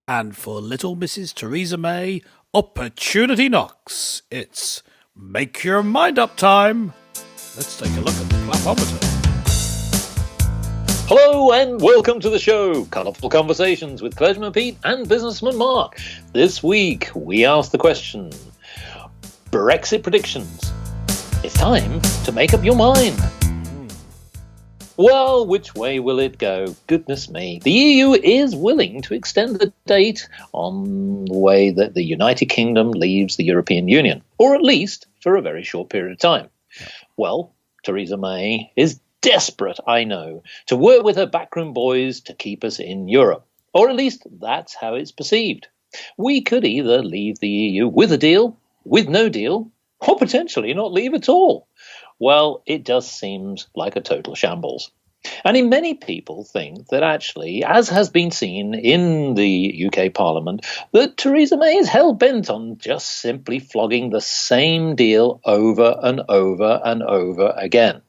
And for little Mrs. Theresa May, opportunity knocks. It's make your mind up time. Let's take a look at the clapometer. Hello and welcome to the show, Colourful Conversations with Clergyman Pete and Businessman Mark. This week we ask the question, Brexit predictions. It's time to make up your mind. Well, which way will it go? Goodness me. The EU is willing to extend the date on the way that the United Kingdom leaves the European Union, or at least for a very short period of time. Well, Theresa May is desperate, I know, to work with her backroom boys to keep us in Europe, or at least that's how it's perceived. We could either leave the EU with a deal, with no deal, or potentially not leave at all. Well, it just seems like a total shambles. And many people think that actually, as has been seen in the UK Parliament, that Theresa May is hell-bent on just simply flogging the same deal over and over and over again.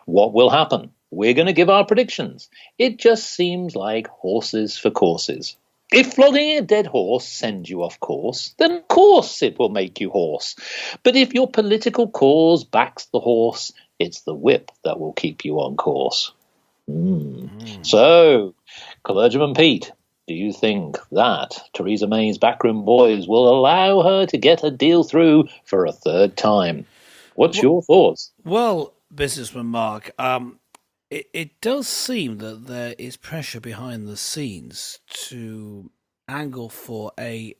What will happen? We're going to give our predictions. It just seems like horses for courses. If flogging a dead horse sends you off course, then of course it will make you hoarse. But if your political cause backs the horse, it's the whip that will keep you on course. So, Clergyman Pete, do you think that Theresa May's backroom boys will allow her to get a deal through for a third time? What's your thoughts? Well, Businessman Mark, it does seem that there is pressure behind the scenes to angle for a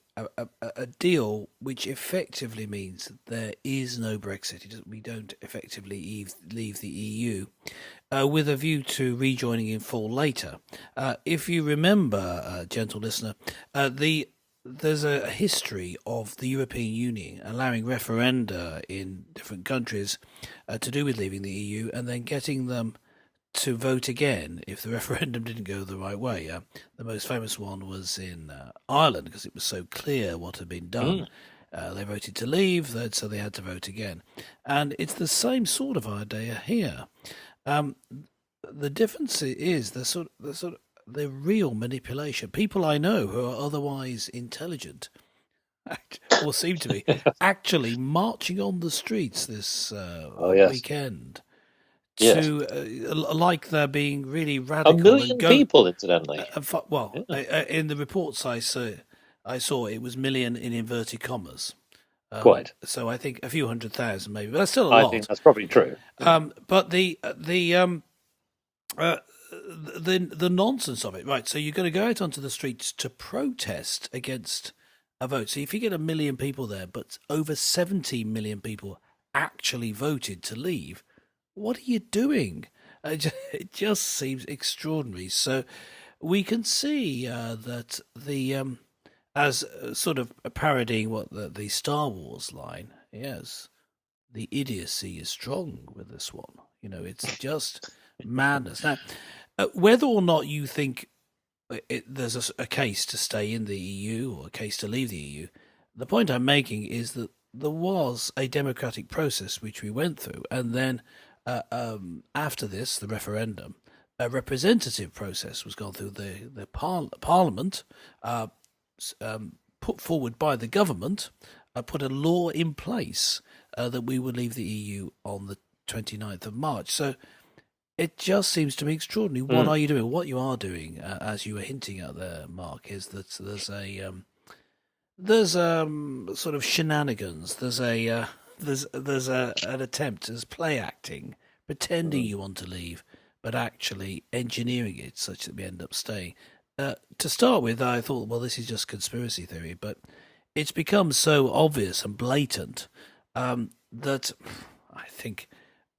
deal which effectively means that there is no Brexit. We don't effectively leave the EU with a view to rejoining in full later. If you remember, gentle listener, there's a history of the European Union allowing referenda in different countries to do with leaving the EU and then getting them to vote again if the referendum didn't go the right way. The most famous one was in Ireland because it was so clear what had been done. They voted to leave, so they had to vote again. And it's the same sort of idea here. The difference is the real manipulation. People I know who are otherwise intelligent, or seem to be, actually marching on the streets this weekend. Like they're being really radical. 1 million people, incidentally. In the reports I saw it was million in inverted commas. Quite. So I think a few 100,000 maybe, but that's still a lot. I think that's probably true. But the nonsense of it, right? So you're going to go out onto the streets to protest against a vote. So if you get 1 million people there, but over 70 million people actually voted to leave, what are you doing? It just seems extraordinary. So we can see that as sort of parodying what the Star Wars line, yes, the idiocy is strong with this one. It's just madness. Now, whether or not you think there's a case to stay in the EU or a case to leave the EU, the point I'm making is that there was a democratic process which we went through, and then after this, the referendum, a representative process was gone through the Parliament, put forward by the government, put a law in place that we would leave the EU on the 29th of March. So it just seems to me extraordinary. What are you doing? What you are doing, as you were hinting at there, Mark, is that there's sort of shenanigans. There's an attempt as play acting, pretending you want to leave, but actually engineering it such that we end up staying. To start with, I thought, well, this is just conspiracy theory, but it's become so obvious and blatant that I think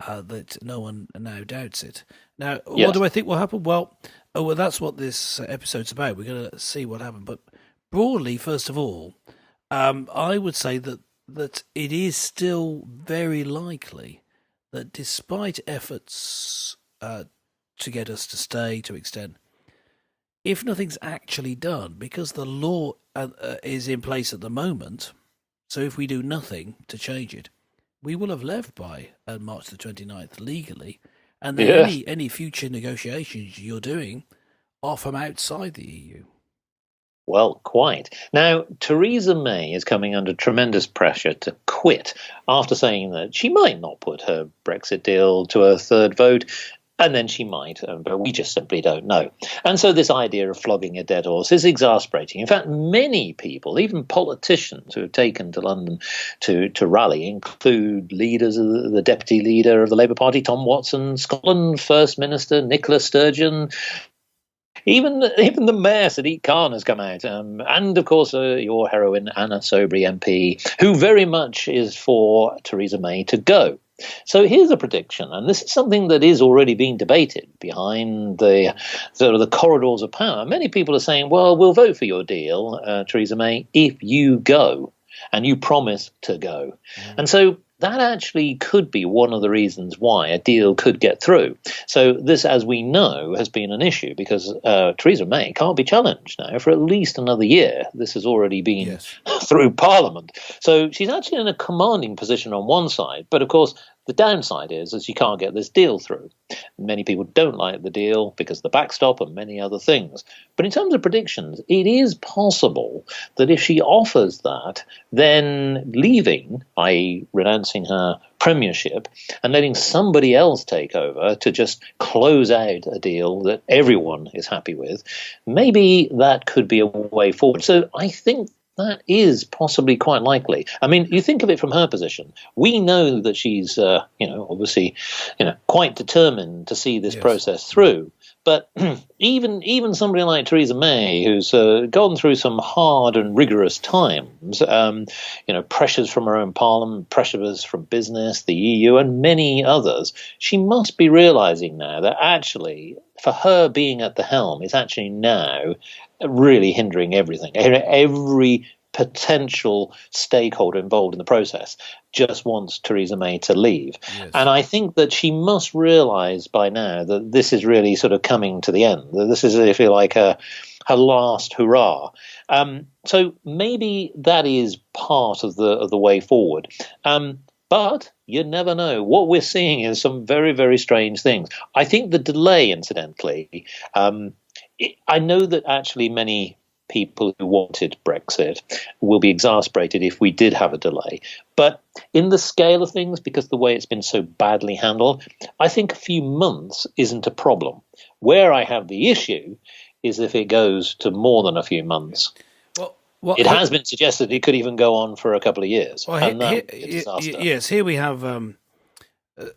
that no one now doubts it. Now, What do I think will happen? Well, that's what this episode's about. We're going to see what happened. But broadly, first of all, I would say that it is still very likely that despite efforts to get us to stay, to extend, if nothing's actually done, because the law is in place at the moment, so if we do nothing to change it, we will have left by March the 29th legally, and then any future negotiations you're doing are from outside the EU. Well, quite. Now, Theresa May is coming under tremendous pressure to quit after saying that she might not put her Brexit deal to a third vote, and then she might, but we just simply don't know. And so this idea of flogging a dead horse is exasperating. In fact, many people, even politicians who have taken to London to rally, include leaders of the deputy leader of the Labour Party, Tom Watson, Scotland First Minister Nicola Sturgeon, even the mayor, Sadiq Khan, has come out. And, of course, your heroine, Anna Soubry MP, who very much is for Theresa May to go. So here's a prediction, and this is something that is already being debated behind the sort of the corridors of power. Many people are saying, well, we'll vote for your deal, Theresa May, if you go and you promise to go. And so that actually could be one of the reasons why a deal could get through. So this, as we know, has been an issue because Theresa May can't be challenged now for at least another year. This has already been through Parliament. So she's actually in a commanding position on one side. But, of course, the downside is she can't get this deal through. Many people don't like the deal because of the backstop and many other things. But in terms of predictions, it is possible that if she offers that, then leaving, i.e. renouncing her premiership and letting somebody else take over to just close out a deal that everyone is happy with, maybe that could be a way forward. So I think that is possibly quite likely. I mean, you think of it from her position. We know that she's, obviously, quite determined to see this process through. But even somebody like Theresa May, who's gone through some hard and rigorous times, pressures from her own parliament, pressures from business, the EU, and many others, she must be realizing now that actually, for her being at the helm is actually now really hindering everything. Every potential stakeholder involved in the process just wants Theresa May to leave. Yes. And I think that she must realize by now that this is really sort of coming to the end. This is, if you like, her last hurrah. So maybe that is part of the way forward. But you never know. What we're seeing is some very, very strange things. I think the delay, incidentally, I know that actually many people who wanted Brexit will be exasperated if we did have a delay. But in the scale of things, because the way it's been so badly handled, I think a few months isn't a problem. Where I have the issue is if it goes to more than a few months. Well, it has been suggested it could even go on for a couple of years. Well, and that would be a disaster. Yes, here we have a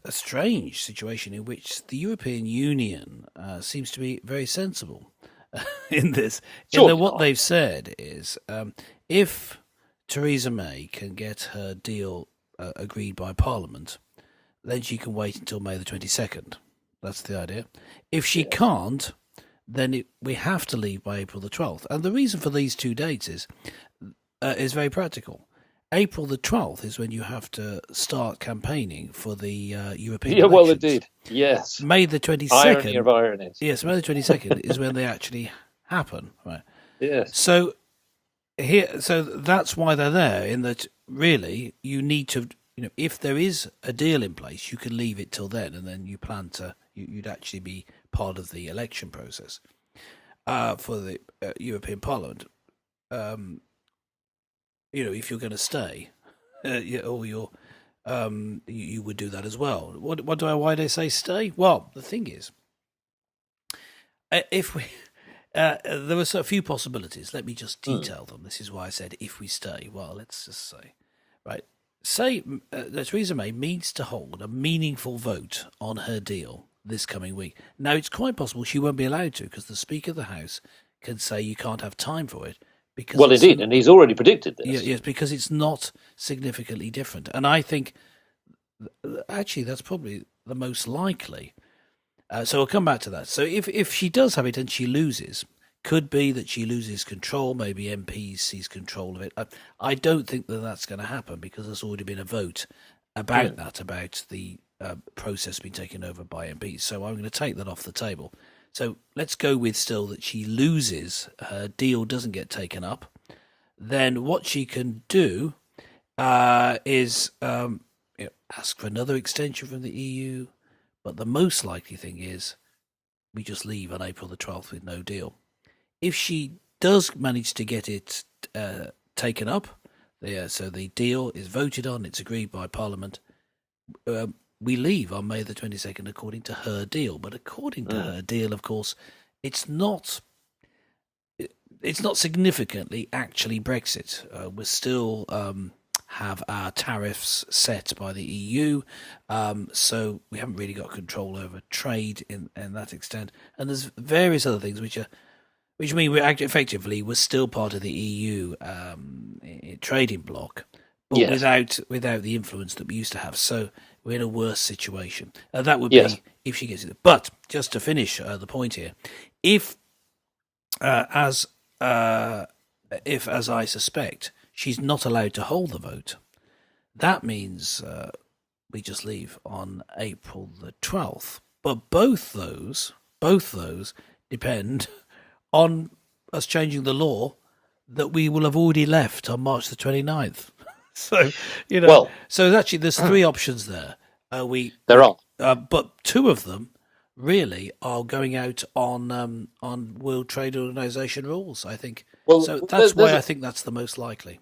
strange situation in which the European Union seems to be very sensible in this. Sure. What they've said is if Theresa May can get her deal agreed by Parliament, then she can wait until May the 22nd. That's the idea. If she can't, then we have to leave by April the 12th. And the reason for these two dates is very practical. April the 12th is when you have to start campaigning for the European elections. Well, indeed. Yes. May the 22nd. Irony of ironies. Yes, May the 22nd is when they actually happen. Right. Yes. So that's why they're there, in that really you need to, if there is a deal in place, you can leave it till then, and then you plan to, you'd actually be part of the election process for the European Parliament. If you're going to stay, or you would do that as well. Why do I say stay? Well, the thing is, if we, there are a few possibilities. Let me just detail them. This is why I said if we stay. Well, let's just say, right. Say that Theresa May means to hold a meaningful vote on her deal this coming week. Now, it's quite possible she won't be allowed to, because the Speaker of the House can say you can't have time for it. Well, indeed, and he's already predicted this. Yes, because it's not significantly different. And I think, actually, that's probably the most likely. So we'll come back to that. So if she does have it and she loses, could be that she loses control, maybe MPs seize control of it. I don't think that that's going to happen, because there's already been a vote about that, about the process being taken over by MPs. So I'm going to take that off the table. So let's go with still that she loses, her deal doesn't get taken up. Then what she can do is ask for another extension from the EU. But the most likely thing is we just leave on April the 12th with no deal. If she does manage to get it taken up, so the deal is voted on, it's agreed by Parliament. We leave on May the 22nd according to her deal. But according to her deal, of course, it's not significantly actually Brexit. We still have our tariffs set by the EU, so we haven't really got control over trade in that extent. And there's various other things which mean we're still part of the EU trading bloc, but without the influence that we used to have. So we're in a worse situation. That would be if she gets it. But just to finish the point here, if as I suspect, she's not allowed to hold the vote, that means we just leave on April the 12th. But both those depend on us changing the law that we will have already left on March the 29th. So, so actually there's three options there. There are. But two of them really are going out on World Trade Organization rules, I think. Well, so that's why I think that's the most likely.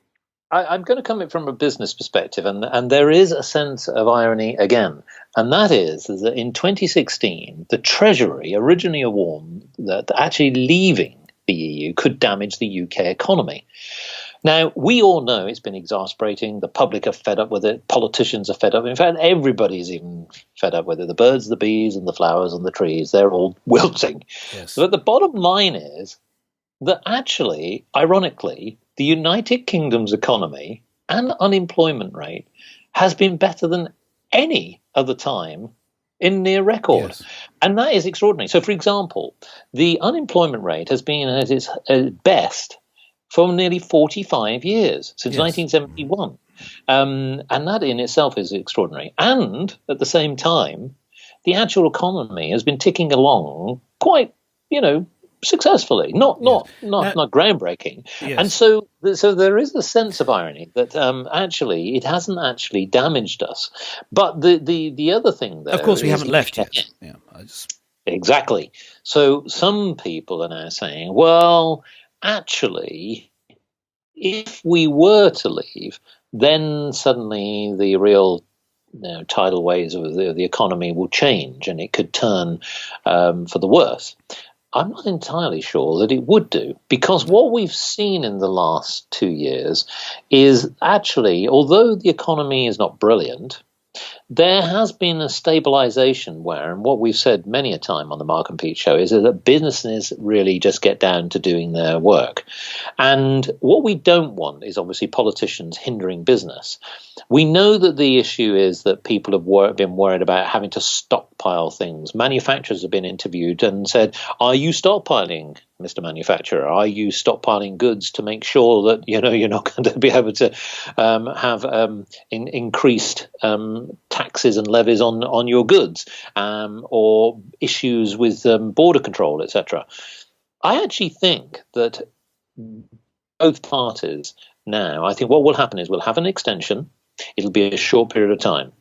I'm going to come in from a business perspective, and there is a sense of irony again, and that is that in 2016, the Treasury originally warned that actually leaving the EU could damage the UK economy. Now, we all know it's been exasperating. The public are fed up with it. Politicians are fed up. In fact, everybody's even fed up with it. The birds, the bees, and the flowers and the trees, they're all wilting. Yes. But the bottom line is that actually, ironically, the United Kingdom's economy and unemployment rate has been better than any other time in near record. Yes. And that is extraordinary. So, for example, the unemployment rate has been at its best for nearly 45 years, since 1971. And that in itself is extraordinary. And at the same time, the actual economy has been ticking along quite, successfully, not groundbreaking. Yes. And so there is a sense of irony that actually it hasn't actually damaged us. But the other thing, though, of course, we haven't left yet. Yeah, Exactly. So some people are now saying, well, actually, if we were to leave, then suddenly the real tidal waves of the economy will change and it could turn for the worse. I'm not entirely sure that it would do, because what we've seen in the last 2 years is actually, although the economy is not brilliant, there has been a stabilization where, and what we've said many a time on the Mark and Pete show, is that businesses really just get down to doing their work. And what we don't want is obviously politicians hindering business. We know that the issue is that people have been worried about having to stockpile things. Manufacturers have been interviewed and said, are you stockpiling, Mr. Manufacturer? Are you stockpiling goods to make sure that you're not going to be able to have increased taxes and levies on your goods, or issues with border control, etc. I actually think that both parties now, I think what will happen is we'll have an extension. It'll be a short period of time.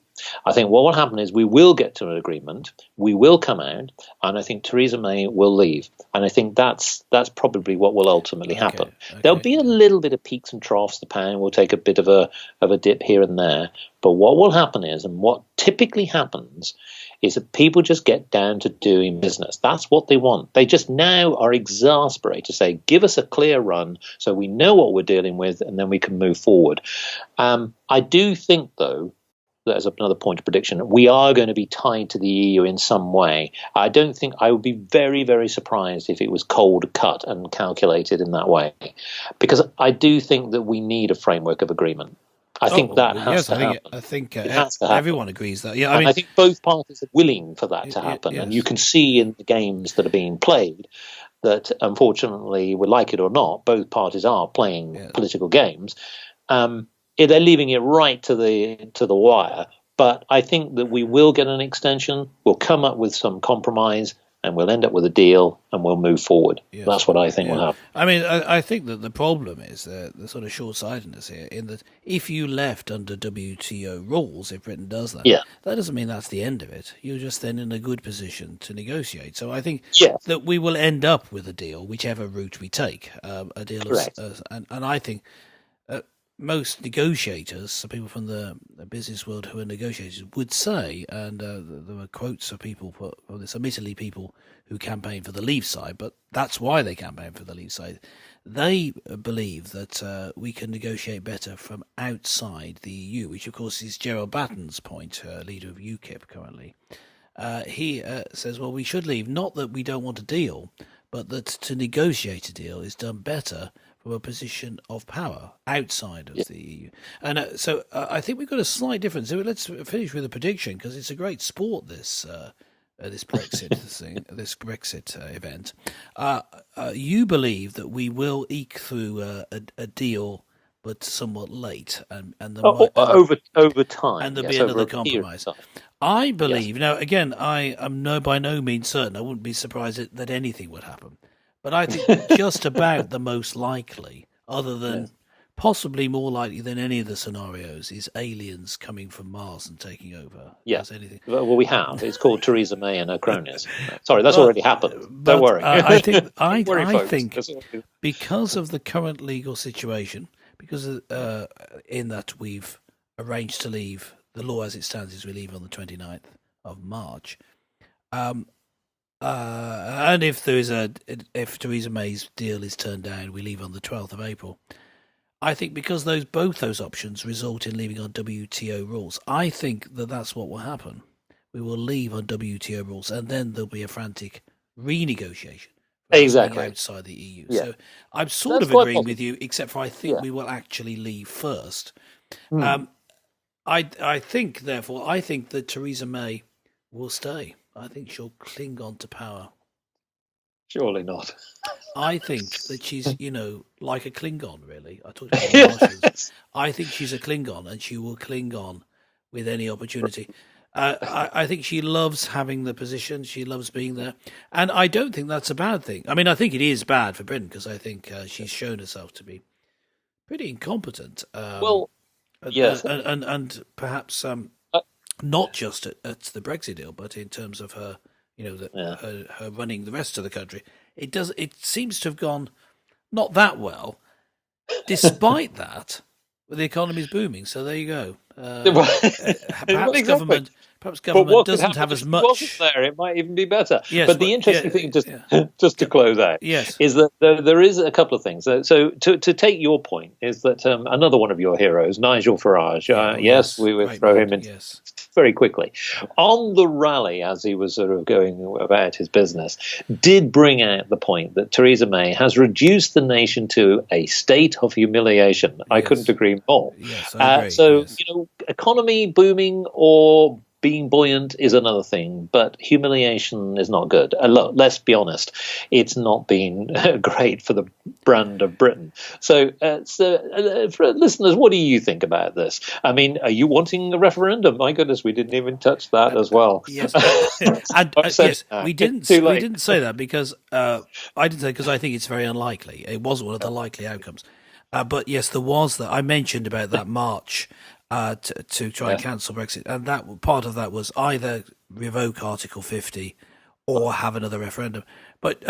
I think what will happen is we will get to an agreement, we will come out, and I think Theresa May will leave. And I think that's probably what will ultimately happen. Okay. There'll be a little bit of peaks and troughs. The pound will take a bit of a dip here and there. But what will happen is, and what typically happens, is that people just get down to doing business. That's what they want. They just now are exasperated to say, give us a clear run so we know what we're dealing with, and then we can move forward. I do think, though, as another point of prediction, we are going to be tied to the EU in some way. I would be very, very surprised if it was cold cut and calculated in that way, because I do think that we need a framework of agreement. I think that has to happen. I think everyone agrees that. Yeah, I think both parties are willing for that to happen. Yes. And you can see in the games that are being played that, unfortunately, we like it or not, both parties are playing political games. They're leaving it right to the wire. But I think that we will get an extension. We'll come up with some compromise, and we'll end up with a deal, and we'll move forward. Yes. That's what I think will happen. I mean, I think that the problem is the sort of short-sightedness here, in that if you left under WTO rules, if Britain does that, that doesn't mean that's the end of it. You're just then in a good position to negotiate. So I think that we will end up with a deal, whichever route we take, a deal. And I think most negotiators, so people from the business world who are negotiators, would say, and there were quotes of people from this, admittedly people who campaign for the Leave side, but that's why they campaign for the Leave side. They believe that we can negotiate better from outside the EU, which of course is Gerald Batten's point, leader of UKIP currently. He says, well, we should leave, not that we don't want a deal, but that to negotiate a deal is done better from a position of power outside of the EU. And so I think we've got a slight difference. So let's finish with a prediction, because it's a great sport, this Brexit thing, this Brexit event. You believe that we will eke through a deal, but somewhat late, and over time, and there'll be another compromise. I believe now. Again, I am by no means certain. I wouldn't be surprised that anything would happen, but I think just about the most likely, other than possibly more likely than any of the scenarios, is aliens coming from Mars and taking over. Yes, anything. Well, we have. It's called Theresa May and her cronies. Sorry, that's already happened. Don't worry. I think because of the current legal situation, because in that we've arranged to leave, the law as it stands is we leave on the 29th of March. And if Theresa May's deal is turned down, we leave on the 12th of April. I think because both those options result in leaving on WTO rules, I think that's what will happen. We will leave on WTO rules, and then there'll be a frantic renegotiation. Exactly. Outside the EU. Yeah. So I'm sort of agreeing with you, except for I think we will actually leave first. I think that Theresa May will stay. I think she'll cling on to power. Surely not. I think that she's, like a Klingon, really. I talked about the Martians. I think she's a Klingon, and she will cling on with any opportunity. I think she loves having the position. She loves being there. And I don't think that's a bad thing. I mean, I think it is bad for Britain, because I think she's shown herself to be pretty incompetent. Yes. And perhaps not just at the Brexit deal, but in terms of her, her running the rest of the country. It seems to have gone not that well. Despite that, the economy's booming. So there you go. Perhaps government doesn't have as much. Wasn't there? It might even be better. Yes, but the interesting thing, just to close out, is that there is a couple of things. So to take your point, is that another one of your heroes, Nigel Farage, we would throw him in very quickly, on the rally as he was sort of going about his business, did bring out the point that Theresa May has reduced the nation to a state of humiliation. I couldn't agree more. Yes, I agree. Economy booming or being buoyant is another thing, but humiliation is not good. Let's be honest, it's not been great for the brand of Britain. So, for listeners, what do you think about this? I mean, are you wanting a referendum? My goodness, we didn't even touch that as well. Yes, we didn't say that because I think it's very unlikely. It was one of the likely outcomes. But yes, there was that. I mentioned about that march to try and cancel Brexit, and that part of that was either revoke Article 50 or have another referendum. But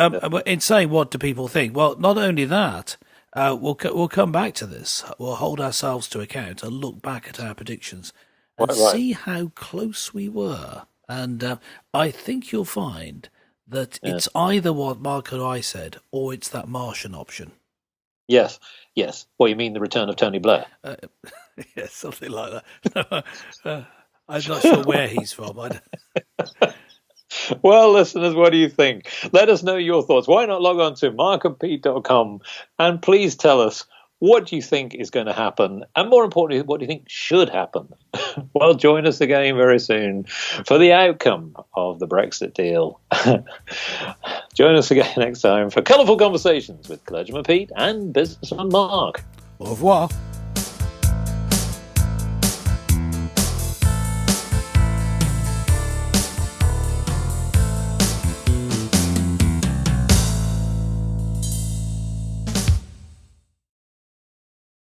in saying what do people think, well, not only that, we'll come back to this. We'll hold ourselves to account and look back at our predictions and see how close we were. And I think you'll find that it's either what Mark and I said, or it's that Martian option. Yes. Well, you mean the return of Tony Blair? Yes, something like that. I'm not sure where he's from. Well, listeners, what do you think? Let us know your thoughts. Why not log on to markandpete.com and please tell us, what do you think is going to happen? And more importantly, what do you think should happen? Well, join us again very soon for the outcome of the Brexit deal. Join us again next time for colourful conversations with Clergyman Pete and Businessman Mark. Au revoir.